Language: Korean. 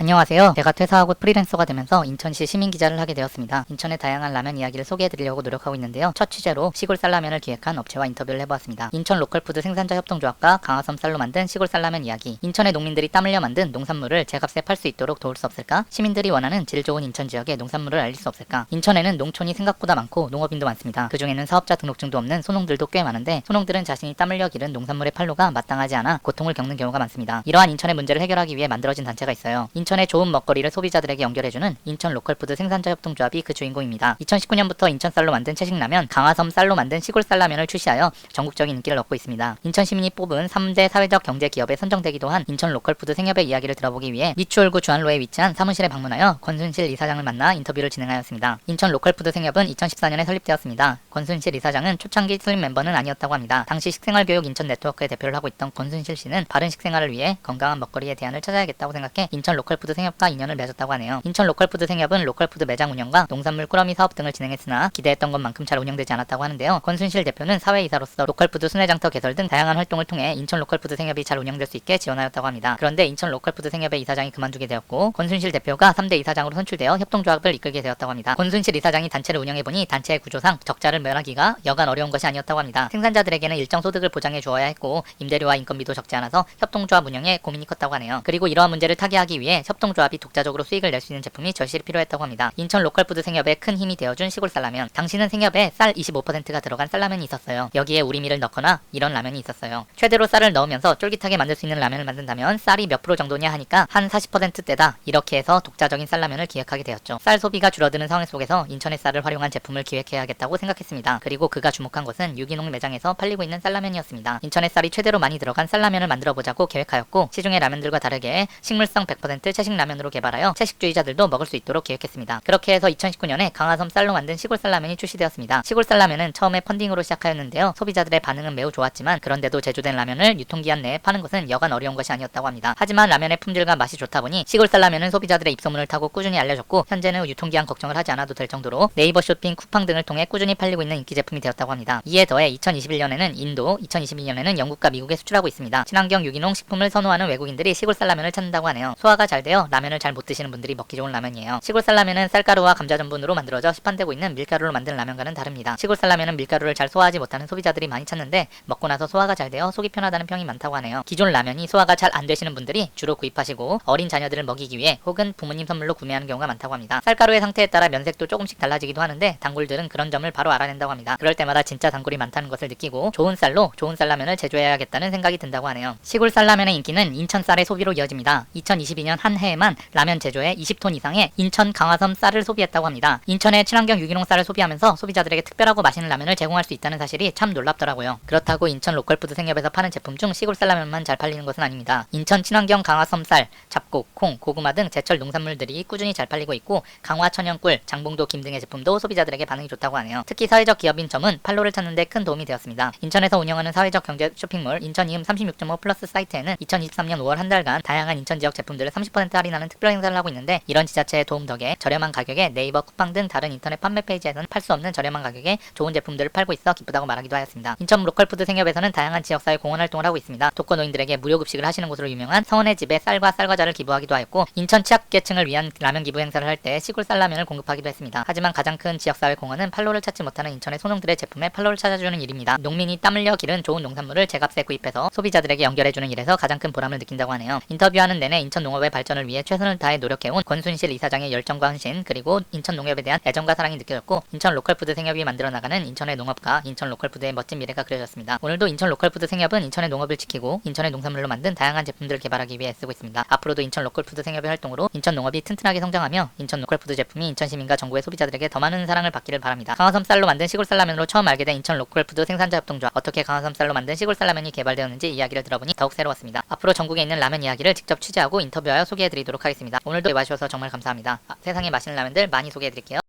안녕하세요. 제가 퇴사하고 프리랜서가 되면서 인천시 시민기자를 하게 되었습니다. 인천의 다양한 라면 이야기를 소개해드리려고 노력하고 있는데요. 첫 취재로 시골 쌀라면을 기획한 업체와 인터뷰를 해보았습니다. 인천 로컬푸드 생산자 협동조합과 강화섬 쌀로 만든 시골 쌀라면 이야기. 인천의 농민들이 땀 흘려 만든 농산물을 제값에 팔 수 있도록 도울 수 없을까? 시민들이 원하는 질 좋은 인천 지역의 농산물을 알릴 수 없을까? 인천에는 농촌이 생각보다 많고 농업인도 많습니다. 그중에는 사업자 등록증도 없는 소농들도 꽤 많은데 소농들은 자신이 땀 흘려 기른 농산물의 판로가 마땅하지 않아 고통을 겪는 경우가 많습니다. 이러한 인천의 문제를 해결하기 위해 만들어진 단체가 있어요. 인천의 좋은 먹거리를 소비자들에게 연결해주는 인천 로컬푸드 생산자 협동조합이 그 주인공입니다. 2019년부터 인천 쌀로 만든 채식라면, 강화섬 쌀로 만든 시골 쌀라면을 출시하여 전국적인 인기를 얻고 있습니다. 인천 시민이 뽑은 3대 사회적 경제 기업에 선정되기도 한 인천 로컬푸드 생협의 이야기를 들어보기 위해 미추홀구 주안로에 위치한 사무실에 방문하여 권순실 이사장을 만나 인터뷰를 진행하였습니다. 인천 로컬푸드 생협은 2014년에 설립되었습니다. 권순실 이사장은 초창기 설립 멤버는 아니었다고 합니다. 당시 식생활교육 인천 네트워크의 대표를 하고 있던 권순실 씨는 바른 식생활을 위해 건강한 먹거리의 대안을 찾아야겠다고 생각해 인천 로컬푸드 생협과 인연을 맺었다고 하네요. 인천 로컬푸드 생협은 로컬푸드 매장 운영과 농산물 꾸러미 사업 등을 진행했으나 기대했던 것만큼 잘 운영되지 않았다고 하는데요. 권순실 대표는 사회이사로서 로컬푸드 순회장터 개설 등 다양한 활동을 통해 인천 로컬푸드 생협이 잘 운영될 수 있게 지원하였다고 합니다. 그런데 인천 로컬푸드 생협의 이사장이 그만두게 되었고 권순실 대표가 3대 이사장으로 선출되어 협동조합을 이끌게 되었다고 합니다. 권순실 이사장이 단체를 운영해보니 단체의 구조상 적자를 면하기가 여간 어려운 것이 아니었다고 합니다. 생산자들에게는 일정 소득을 보장해 주어야 했고 임대료와 인건비도 적지 않아서 협동조합 운영에 고민이 컸다고 하네요. 그리고 이러한 문제를 타개하기 위해 협동조합이 독자적으로 수익을 낼 수 있는 제품이 절실히 필요했다고 합니다. 인천 로컬푸드 생협에 큰 힘이 되어준 시골 쌀라면. 당시는 생협에 쌀 25%가 들어간 쌀라면이 있었어요. 여기에 우리밀을 넣거나 이런 라면이 있었어요. 최대로 쌀을 넣으면서 쫄깃하게 만들 수 있는 라면을 만든다면 쌀이 몇 프로 정도냐 하니까 한 40%대다. 이렇게 해서 독자적인 쌀라면을 기획하게 되었죠. 쌀 소비가 줄어드는 상황 속에서 인천의 쌀을 활용한 제품을 기획해야겠다고 생각했습니다. 그리고 그가 주목한 것은 유기농 매장에서 팔리고 있는 쌀라면이었습니다. 인천의 쌀이 최대로 많이 들어간 쌀라면을 만들어보자고 계획하였고 시중의 라면들과 다르게 식물성 100% 채식 라면으로 개발하여 채식주의자들도 먹을 수 있도록 기획했습니다. 그렇게 해서 2019년에 강화섬 쌀로 만든 시골 쌀라면이 출시되었습니다. 시골 쌀라면은 처음에 펀딩으로 시작하였는데요. 소비자들의 반응은 매우 좋았지만 그런데도 제조된 라면을 유통기한 내에 파는 것은 여간 어려운 것이 아니었다고 합니다. 하지만 라면의 품질과 맛이 좋다 보니 시골 쌀라면은 소비자들의 입소문을 타고 꾸준히 알려졌고 현재는 유통기한 걱정을 하지 않아도 될 정도로 네이버 쇼핑, 쿠팡 등을 통해 꾸준히 팔리고 있는 인기 제품이 되었다고 합니다. 이에 더해 2021년에는 인도, 2022년에는 영국과 미국에 수출하고 있습니다. 친환경 유기농 식품을 선호하는 외국인들이 시골 쌀라면을 찾는다고 하네요. 소화가 잘 되어 라면을 잘 못 드시는 분들이 먹기 좋은 라면이에요. 시골 쌀라면은 쌀가루와 감자 전분으로 만들어져 시판되고 있는 밀가루로 만든 라면과는 다릅니다. 시골 쌀라면은 밀가루를 잘 소화하지 못하는 소비자들이 많이 찾는데 먹고 나서 소화가 잘 되어 속이 편하다는 평이 많다고 하네요. 기존 라면이 소화가 잘 안 되시는 분들이 주로 구입하시고 어린 자녀들을 먹이기 위해 혹은 부모님 선물로 구매하는 경우가 많다고 합니다. 쌀가루의 상태에 따라 면색도 조금씩 달라지기도 하는데 단골들은 그런 점을 바로 알아낸다고 합니다. 그럴 때마다 진짜 단골이 많다는 것을 느끼고 좋은 쌀로 좋은 쌀라면을 제조해야겠다는 생각이 든다고 하네요. 시골 쌀라면의 인기는 인천 쌀의 소비로 이어집니다. 2022년 한 해에만 라면 제조에 20톤 이상의 인천 강화섬 쌀을 소비했다고 합니다. 인천의 친환경 유기농 쌀을 소비하면서 소비자들에게 특별하고 맛있는 라면을 제공할 수 있다는 사실이 참 놀랍더라고요. 그렇다고 인천 로컬푸드 생협에서 파는 제품 중 시골 쌀라면만 잘 팔리는 것은 아닙니다. 인천 친환경 강화섬 쌀, 잡곡, 콩, 고구마 등 제철 농산물들이 꾸준히 잘 팔리고 있고 강화 천연꿀, 장봉도 김 등의 제품도 소비자들에게 반응이 좋다고 하네요. 특히 사회적 기업인 점은 판로를 찾는 데 큰 도움이 되었습니다. 인천에서 운영하는 사회적 경제 쇼핑몰 인천 이음 36.5 플러스 사이트에는 2023년 5월 한 달간 다양한 인천 지역 제품들을 30% 할인하는 특별 행사를 하고 있는데 이런 지자체의 도움 덕에 저렴한 가격에 네이버, 쿠팡 등 다른 인터넷 판매 페이지에서는 팔 수 없는 저렴한 가격에 좋은 제품들을 팔고 있어 기쁘다고 말하기도 하였습니다. 인천 로컬푸드 생협에서는 다양한 지역사회 공헌 활동을 하고 있습니다. 독거노인들에게 무료 급식을 하시는 곳으로 유명한 서원의 집에 쌀과 쌀과자를 기부하기도 하였고 인천 취약계층을 위한 라면 기부 행사를 할 때 시골 쌀라면을 공급하기도 했습니다. 하지만 가장 큰 지역사회 공헌은 판로를 찾지 못하는 인천의 소농들의 제품에 판로를 찾아주는 일입니다. 농민이 땀 흘려 기른 좋은 농산물을 제값에 구입해서 소비자들에게 연결해주는 일에서 가장 큰 보람을 느낀다고 하네요. 인터뷰하는 내내 인천 농업의 발전을 위해 최선을 다해 노력해온 권순실 이사장의 열정과 헌신 그리고 인천 농업에 대한 애정과 사랑이 느껴졌고 인천 로컬푸드 생협이 만들어 나가는 인천의 농업과 인천 로컬푸드의 멋진 미래가 그려졌습니다. 오늘도 인천 로컬푸드 생협은 인천의 농업을 지키고 인천의 농산물로 만든 다양한 제품들을 개발하기 위해 애쓰고 있습니다. 앞으로도 인천 로컬푸드 생협의 활동으로 인천 농업이 튼튼하게 성장하며 인천 로컬푸드 제품이 인천 시민과 전국의 소비자들에게 더 많은 사랑을 받기를 바랍니다. 강화섬 쌀로 만든 시골 쌀라면으로 처음 알게 된 인천 로컬푸드 생산자 협동조합 어떻게 강화섬 쌀로 만든 시골 쌀라면이 개발되었는지 이야기를 들어보니 더욱 새로웠습니다. 앞으로 전국에 있는 라면 이야기를 직접 취재하고 인터뷰하여 소개해드리도록 하겠습니다. 오늘도 봐주셔서 정말 감사합니다. 세상에 맛있는 라면들 많이 소개해드릴게요.